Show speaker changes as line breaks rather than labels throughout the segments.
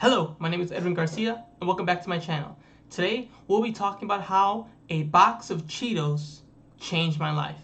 Hello, my name is Edwin Garcia, and welcome back to my channel. Today, we'll be talking about how a box of Cheetos changed my life.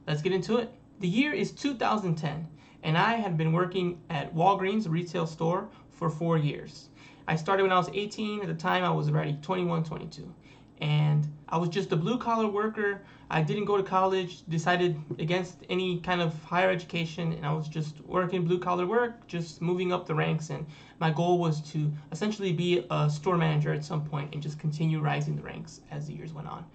Let's get into it. The year is 2010, and I had been working at Walgreens, a retail store, for 4 years. I started when I was 18. At the time, I was already 21, 22. And I was just a blue-collar worker. I didn't go to college, decided against any kind of higher education, and I was just working blue-collar work, just moving up the ranks. And my goal was to essentially be a store manager at some point and just continue rising the ranks as the years went on.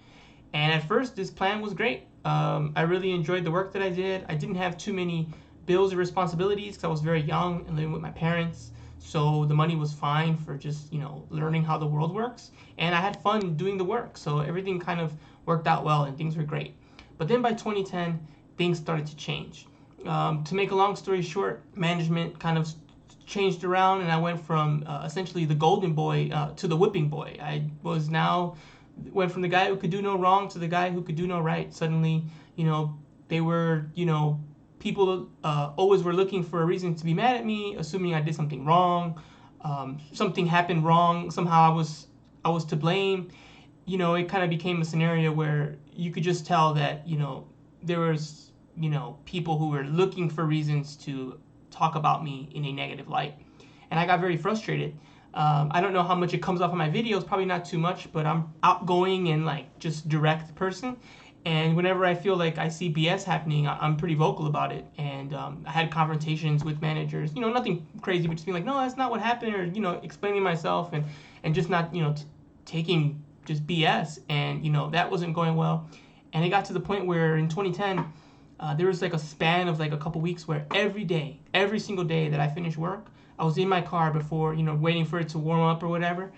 And at first, this plan was great. I really enjoyed the work that I did. I didn't have too many bills or responsibilities because I was very young and living with my parents. So the money was fine for just, learning how the world works. And I had fun doing the work. So everything kind of worked out well and things were great. But then by 2010, things started to change. To make a long story short, management kind of changed around and I went from essentially the golden boy to the whipping boy. I was now went from the guy who could do no wrong to the guy who could do no right. Suddenly, they were, people always were looking for a reason to be mad at me, assuming I did something wrong. Something happened wrong. Somehow I was to blame. It kind of became a scenario where you could just tell that, there was, people who were looking for reasons to talk about me in a negative light. And I got very frustrated. I don't know how much it comes off of my videos, probably not too much, but I'm outgoing and just direct person. And whenever I feel like I see BS happening, I'm pretty vocal about it. And I had confrontations with managers, nothing crazy, but just being like, no, that's not what happened, or, explaining myself and just not, taking just BS. And, that wasn't going well. And it got to the point where in 2010, there was a span of a couple weeks where every single day that I finished work, I was in my car before, waiting for it to warm up or whatever,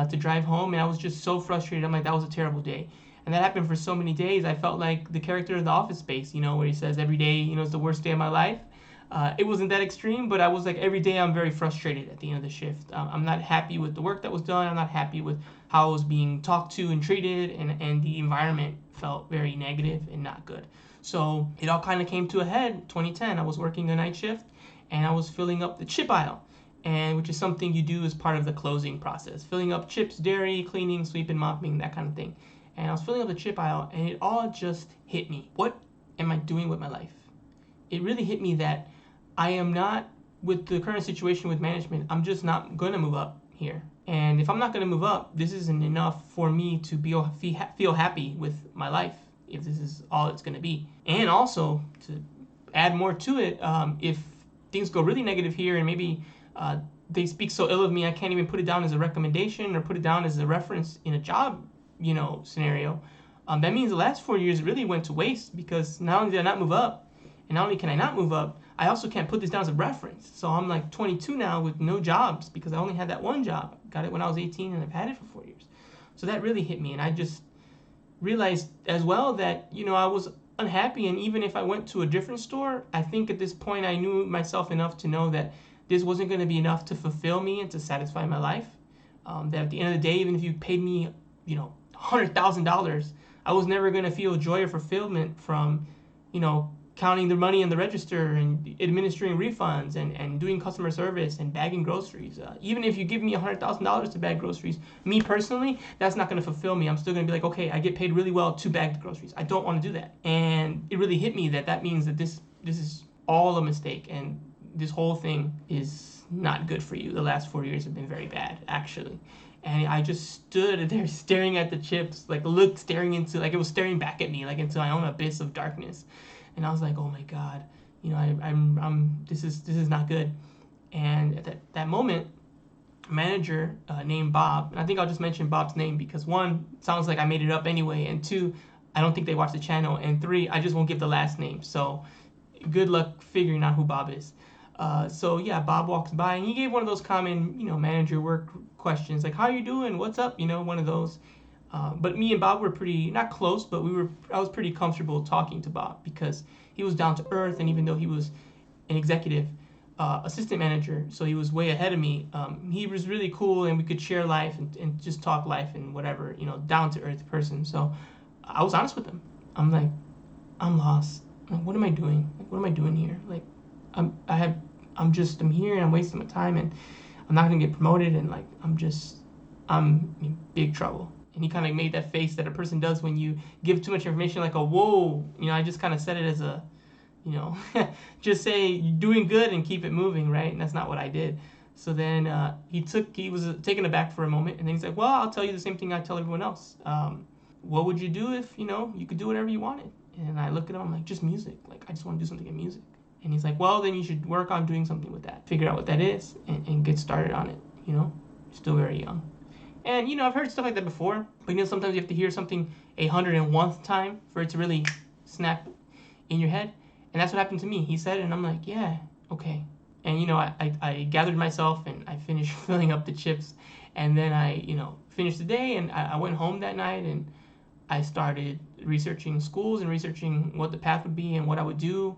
to drive home. And I was just so frustrated. I'm like, that was a terrible day. And that happened for so many days. I felt like the character of The Office Space, where he says every day, is the worst day of my life. It wasn't that extreme, but I was like, every day I'm very frustrated at the end of the shift. I'm not happy with the work that was done. I'm not happy with how I was being talked to and treated, and the environment felt very negative and not good. So it all kind of came to a head. 2010, I was working a night shift, and I was filling up the chip aisle, and which is something you do as part of the closing process. Filling up chips, dairy, cleaning, sweeping, mopping, that kind of thing. And I was filling up the chip aisle, and it all just hit me. What am I doing with my life? It really hit me that I am not, with the current situation with management, I'm just not going to move up here. And if I'm not going to move up, this isn't enough for me to feel happy with my life, if this is all it's going to be. And also, to add more to it, if things go really negative here and maybe they speak so ill of me, I can't even put it down as a recommendation or put it down as a reference in a job scenario, that means the last 4 years really went to waste, because not only did I not move up, and not only can I not move up, I also can't put this down as a reference. So I'm 22 now with no jobs because I only had that one job. Got it when I was 18 and I've had it for 4 years. So that really hit me, and I just realized as well that, I was unhappy, and even if I went to a different store, I think at this point I knew myself enough to know that this wasn't going to be enough to fulfill me and to satisfy my life. That at the end of the day, even if you paid me, $100,000, I was never going to feel joy or fulfillment from, counting the money in the register and administering refunds and doing customer service and bagging groceries. Even if you give me $100,000 to bag groceries, me personally, that's not going to fulfill me. I'm still going to be like, okay, I get paid really well to bag the groceries. I don't want to do that. And it really hit me that means that this is all a mistake, and this whole thing is not good for you. The last 4 years have been very bad, actually. And I just stood there staring at the chips, staring into, it was staring back at me, into my own abyss of darkness. And I was like, oh my God, this is not good. And at that moment, a manager named Bob, and I think I'll just mention Bob's name because 1, it sounds like I made it up anyway, and 2, I don't think they watch the channel, and 3, I just won't give the last name. So good luck figuring out who Bob is. So yeah, Bob walks by and he gave one of those common, manager work questions, like, how are you doing? What's up? One of those. But me and Bob were pretty, not close, but I was pretty comfortable talking to Bob because he was down to earth. And even though he was an executive assistant manager, so he was way ahead of me, he was really cool, and we could share life and just talk life and whatever, down to earth person. So I was honest with him. I'm like, I'm lost. What am I doing? What am I doing here? I'm here and I'm wasting my time, and I'm not gonna get promoted, and like I'm in big trouble. And he kind of made that face that a person does when you give too much information, like a whoa. I just kind of said it as a, you know, just say you're doing good and keep it moving, right? And that's not what I did. So then he was taken aback for a moment, and then he's like, well, I'll tell you the same thing I tell everyone else. What would you do if, you could do whatever you wanted? And I look at him, I'm like, just music. Like, I just want to do something in music. And he's like, well, then you should work on doing something with that. Figure out what that is and get started on it, Still very young. And, I've heard stuff like that before. But, sometimes you have to hear something 101th time for it to really snap in your head. And that's what happened to me. He said it, and I'm like, yeah, okay. And, I gathered myself, and I finished filling up the chips. And then I, finished the day, and I went home that night, and I started researching schools and researching what the path would be and what I would do.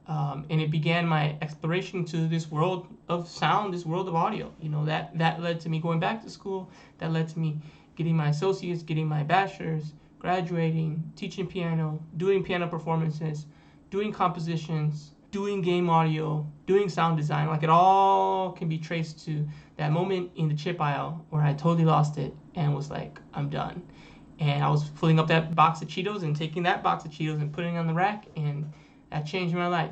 And it began my exploration to this world of sound, this world of audio. That led to me going back to school. That led to me getting my associates, getting my bachelor's, graduating, teaching piano, doing piano performances, doing compositions, doing game audio, doing sound design. Like, it all can be traced to that moment in the chip aisle where I totally lost it and was like, I'm done. And I was filling up that box of Cheetos and taking that box of Cheetos and putting it on the rack, and that changed my life.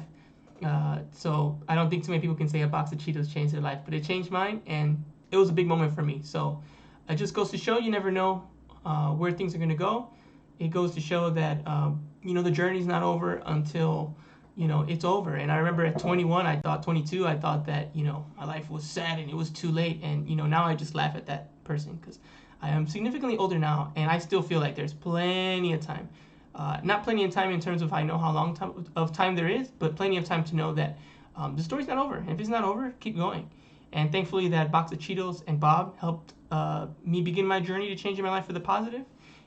So I don't think too many people can say a box of Cheetos changed their life, but it changed mine, and it was a big moment for me. So it just goes to show you never know where things are going to go. It goes to show that, the journey's not over until, it's over. And I remember at 22, I thought that, my life was sad and it was too late. And, now I just laugh at that person because I am significantly older now, and I still feel like there's plenty of time. Not plenty of time in terms of I know how long of time there is, but plenty of time to know that the story's not over. And if it's not over, keep going. And thankfully, that box of Cheetos and Bob helped me begin my journey to changing my life for the positive.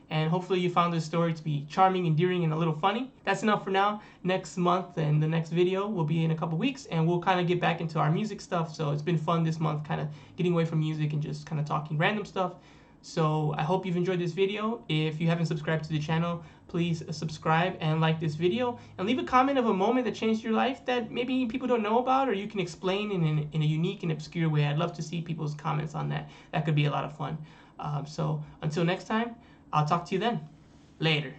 And hopefully you found this story to be charming, endearing, and a little funny. That's enough for now. Next month and the next video will be in a couple weeks, and we'll kind of get back into our music stuff. So it's been fun this month, kind of getting away from music and just kind of talking random stuff. So I hope you've enjoyed this video. If you haven't subscribed to the channel, please subscribe and like this video, and leave a comment of a moment that changed your life that maybe people don't know about, or you can explain in a unique and obscure way. I'd love to see people's comments on that. That could be a lot of fun. So until next time, I'll talk to you then. Later.